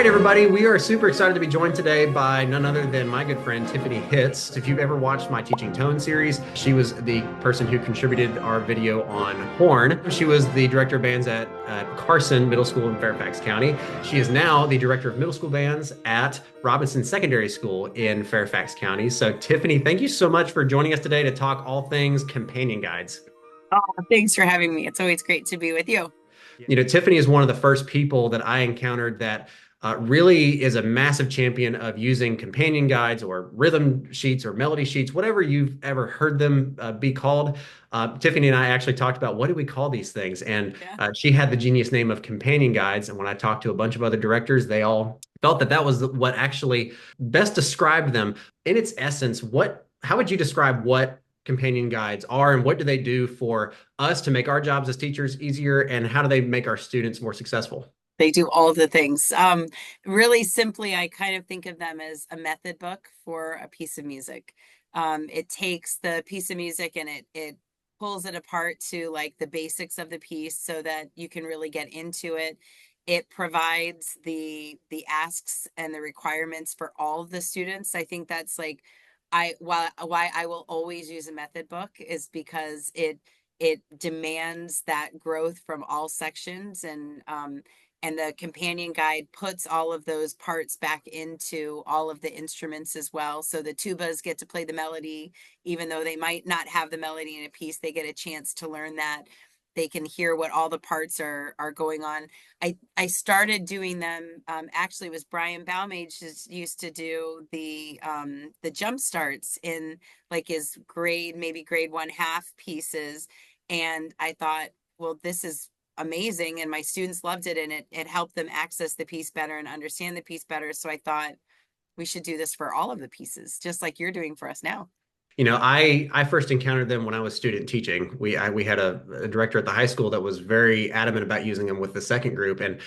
right, everybody, we are super excited to be joined today by none other than my good friend Tiffany Hitz. If you've ever watched my Teaching Tone series, she was the person who contributed our video on horn. She was the director of bands at Carson Middle School in Fairfax County. She is now the director of middle school bands at Robinson Secondary School in Fairfax County. So, Tiffany, thank you so much for joining us today to talk all things companion guides. Oh, thanks for having me. It's always great to be with you. Tiffany is one of the first people that I encountered that really is a massive champion of using companion guides or rhythm sheets or melody sheets, whatever you've ever heard them be called. Tiffany and I actually talked about what do we call these things, and Yeah. she had the genius name of companion guides. And when I talked to a bunch of other directors, they all felt that that was what actually best described them in its essence. How would you describe what companion guides are, and what do they do for us to make our jobs as teachers easier, and how do they make our students more successful? They do all the things. Really simply, I kind of think of them as a method book for a piece of music. It takes the piece of music and it pulls it apart to like the basics of the piece so that you can really get into it. It provides the asks and the requirements for all of the students. I think that's like why I will always use a method book is because it demands that growth from all sections and the companion guide puts all of those parts back into all of the instruments as well. So the tubas get to play the melody, even though they might not have the melody in a piece, they get a chance to learn that. They can hear what all the parts are going on. I started doing them. Actually, it was Brian Baumage used to do the jump starts in like his maybe grade one half pieces, and I thought, well, this is amazing and my students loved it and it helped them access the piece better and understand the piece better. So I thought we should do this for all of the pieces, just like you're doing for us now. I first encountered them when I was student teaching. We had a director at the high school that was very adamant about using them with the second group, and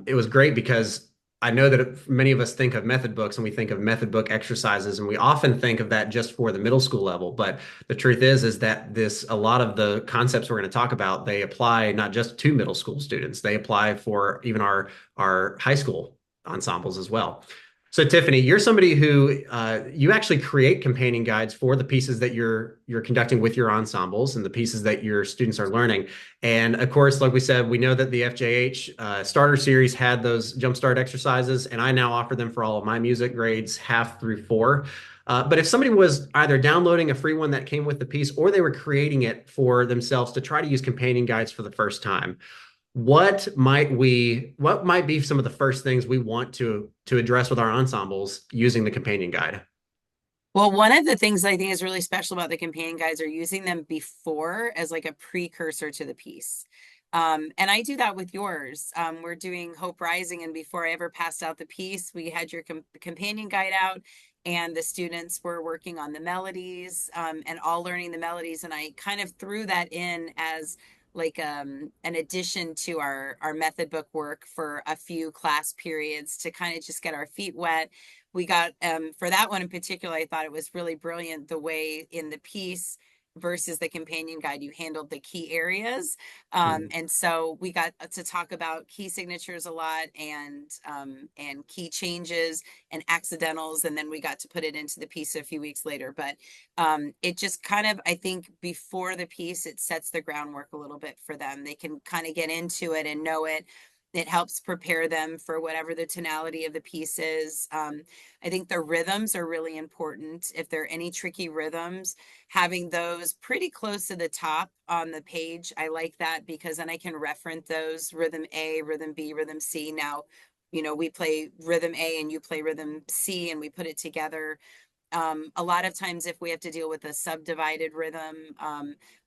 it was great because I know that many of us think of method books and we think of method book exercises, and we often think of that just for the middle school level. But the truth is that a lot of the concepts we're going to talk about, they apply not just to middle school students, they apply for even our high school ensembles as well. So Tiffany, you're somebody who you actually create companion guides for the pieces that you're conducting with your ensembles and the pieces that your students are learning. And of course, like we said, we know that the FJH starter series had those jumpstart exercises, and I now offer them for all of my music grades half through four. But if somebody was either downloading a free one that came with the piece, or they were creating it for themselves to try to use companion guides for the first time, what might be some of the first things we want to address with our ensembles using the companion guide? Well, one of the things I think is really special about the companion guides are using them before as like a precursor to the piece. And I do that with yours. We're doing Hope Rising, and before I ever passed out the piece, we had your companion guide out, and the students were working on the melodies and all learning the melodies. And I kind of threw that in as like an addition to our method book work for a few class periods to kind of just get our feet wet. We got for that one in particular, I thought it was really brilliant the way in the piece versus the companion guide you handled the key areas. And so we got to talk about key signatures a lot and key changes and accidentals, and then we got to put it into the piece a few weeks later. But it just kind of, I think before the piece, it sets the groundwork a little bit for them. They can kind of get into it and know it. It helps prepare them for whatever the tonality of the piece is. I think the rhythms are really important. If there are any tricky rhythms, having those pretty close to the top on the page, I like that because then I can reference those rhythm A, rhythm B, rhythm C. Now, we play rhythm A and you play rhythm C and we put it together. A lot of times if we have to deal with a subdivided rhythm,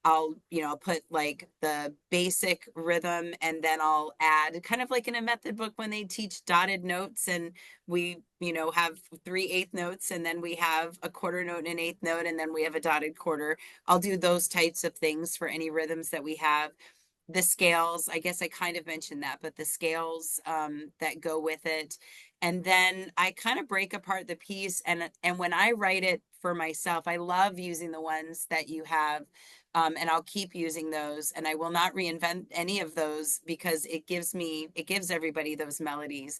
I'll put like the basic rhythm and then I'll add kind of like in a method book when they teach dotted notes, and we have 3/8 notes, and then we have a quarter note and an eighth note, and then we have a dotted quarter. I'll do those types of things for any rhythms that we have. The scales, I guess I kind of mentioned that, but the scales that go with it. And then I kind of break apart the piece, and when I write it for myself, I love using the ones that you have And I'll keep using those, and I will not reinvent any of those because it gives everybody those melodies,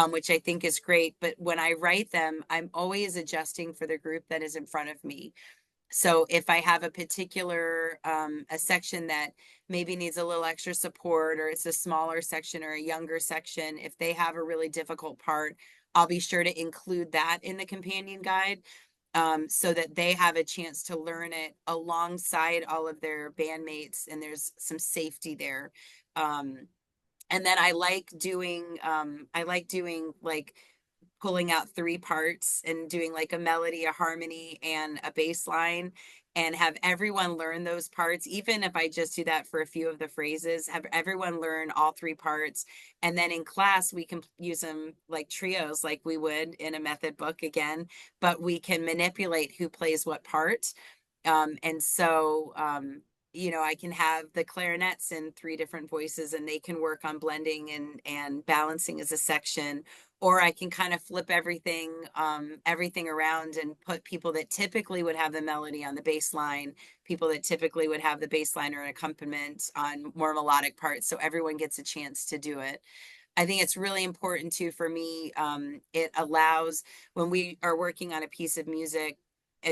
which I think is great. But when I write them, I'm always adjusting for the group that is in front of me. So if I have a particular a section that maybe needs a little extra support, or it's a smaller section or a younger section, if they have a really difficult part, I'll be sure to include that in the companion guide, so that they have a chance to learn it alongside all of their bandmates, and there's some safety there. Um, and then I like doing like pulling out three parts and doing like a melody, a harmony, and a bass line, and have everyone learn those parts. Even if I just do that for a few of the phrases, have everyone learn all three parts. And then in class, we can use them like trios, like we would in a method book again, but we can manipulate who plays what part. I can have the clarinets in three different voices, and they can work on blending and balancing as a section. Or I can kind of flip everything around and put people that typically would have the melody on the bass line, people that typically would have the bass line or an accompaniment on more melodic parts, so everyone gets a chance to do it. I think it's really important too for me. It allows, when we are working on a piece of music,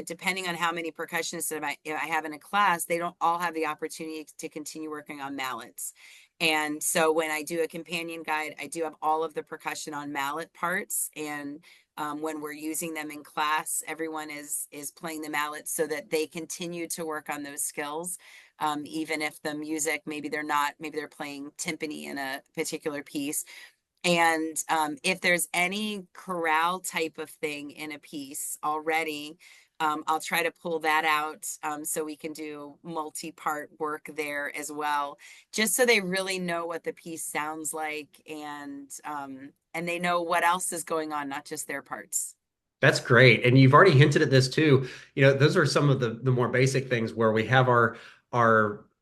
depending on how many percussionists that I have in a class, they don't all have the opportunity to continue working on mallets. And so when I do a companion guide, I do have all of the percussion on mallet parts. And when we're using them in class, everyone is playing the mallets so that they continue to work on those skills. Even if the music, maybe they're playing timpani in a particular piece, and if there's any chorale type of thing in a piece already, I'll try to pull that out, so we can do multi-part work there as well, just so they really know what the piece sounds like, and they know what else is going on, not just their parts. That's great. And you've already hinted at this too. Those are some of the more basic things where we have our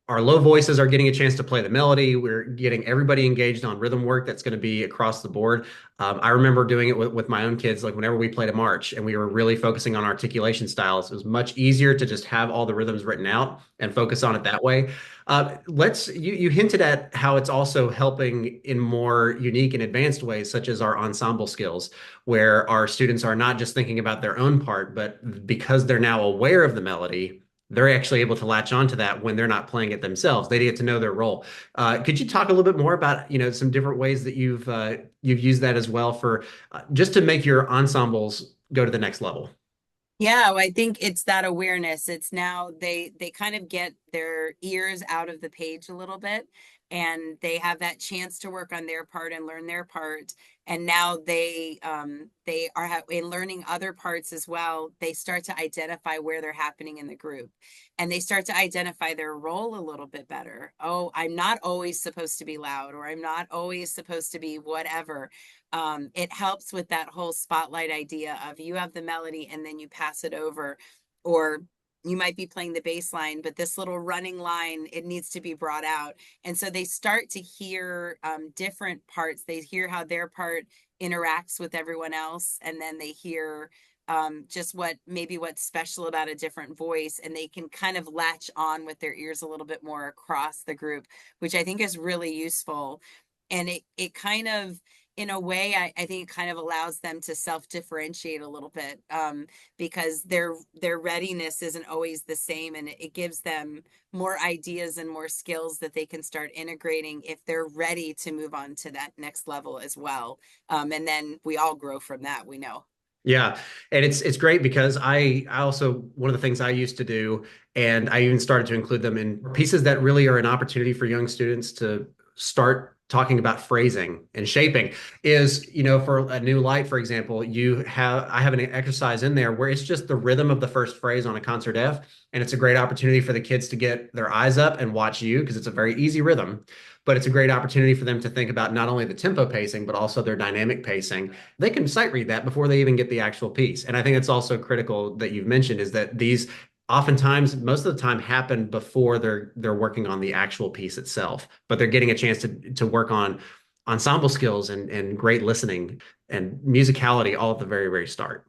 low voices are getting a chance to play the melody. We're getting everybody engaged on rhythm work that's going to be across the board. I remember doing it with my own kids, like whenever we played a march and we were really focusing on articulation styles, it was much easier to just have all the rhythms written out and focus on it that way. You hinted at how it's also helping in more unique and advanced ways, such as our ensemble skills, where our students are not just thinking about their own part, but because they're now aware of the melody, they're actually able to latch onto that when they're not playing it themselves. They get to know their role. Could you talk a little bit more about, some different ways that you've used that as well for just to make your ensembles go to the next level? Yeah, well, I think it's that awareness. It's now they kind of get their ears out of the page a little bit, and they have that chance to work on their part and learn their part. And now they are in learning other parts as well. They start to identify where they're happening in the group, and they start to identify their role a little bit better. Oh, I'm not always supposed to be loud, or I'm not always supposed to be whatever. It helps with that whole spotlight idea of you have the melody and then you pass it over, or you might be playing the bass line, but this little running line, it needs to be brought out. And so they start to hear different parts. They hear how their part interacts with everyone else, and then they hear just what's special about a different voice, and they can kind of latch on with their ears a little bit more across the group, which I think is really useful. And it kind of, in a way, I think it kind of allows them to self-differentiate a little bit, because their readiness isn't always the same, and it gives them more ideas and more skills that they can start integrating if they're ready to move on to that next level as well. And then we all grow from that, we know. Yeah, and it's great because I also one of the things I used to do, and I even started to include them in pieces that really are an opportunity for young students to start talking about phrasing and shaping is, for a new light, for example, I have an exercise in there where it's just the rhythm of the first phrase on a concert F, and it's a great opportunity for the kids to get their eyes up and watch you because it's a very easy rhythm, but it's a great opportunity for them to think about not only the tempo pacing, but also their dynamic pacing. They can sight read that before they even get the actual piece. And I think it's also critical that you've mentioned is that these oftentimes, most of the time, happen before they're working on the actual piece itself, but they're getting a chance to work on ensemble skills and great listening and musicality all at the very, very start.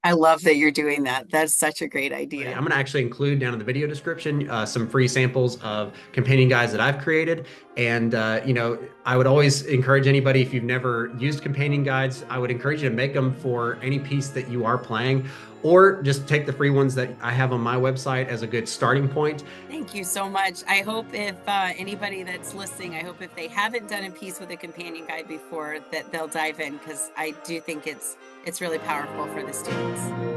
I love that you're doing that. That's such a great I'm idea. going to actually include down in the video description some free samples of companion guides that I've created. And, I would always encourage anybody, if you've never used companion guides, I would encourage you to make them for any piece that you are playing, or just take the free ones that I have on my website as a good starting point. Thank you so much. I hope if anybody that's listening, I hope if they haven't done a piece with a companion guide before, that they'll dive in because I do think it's really powerful for the students.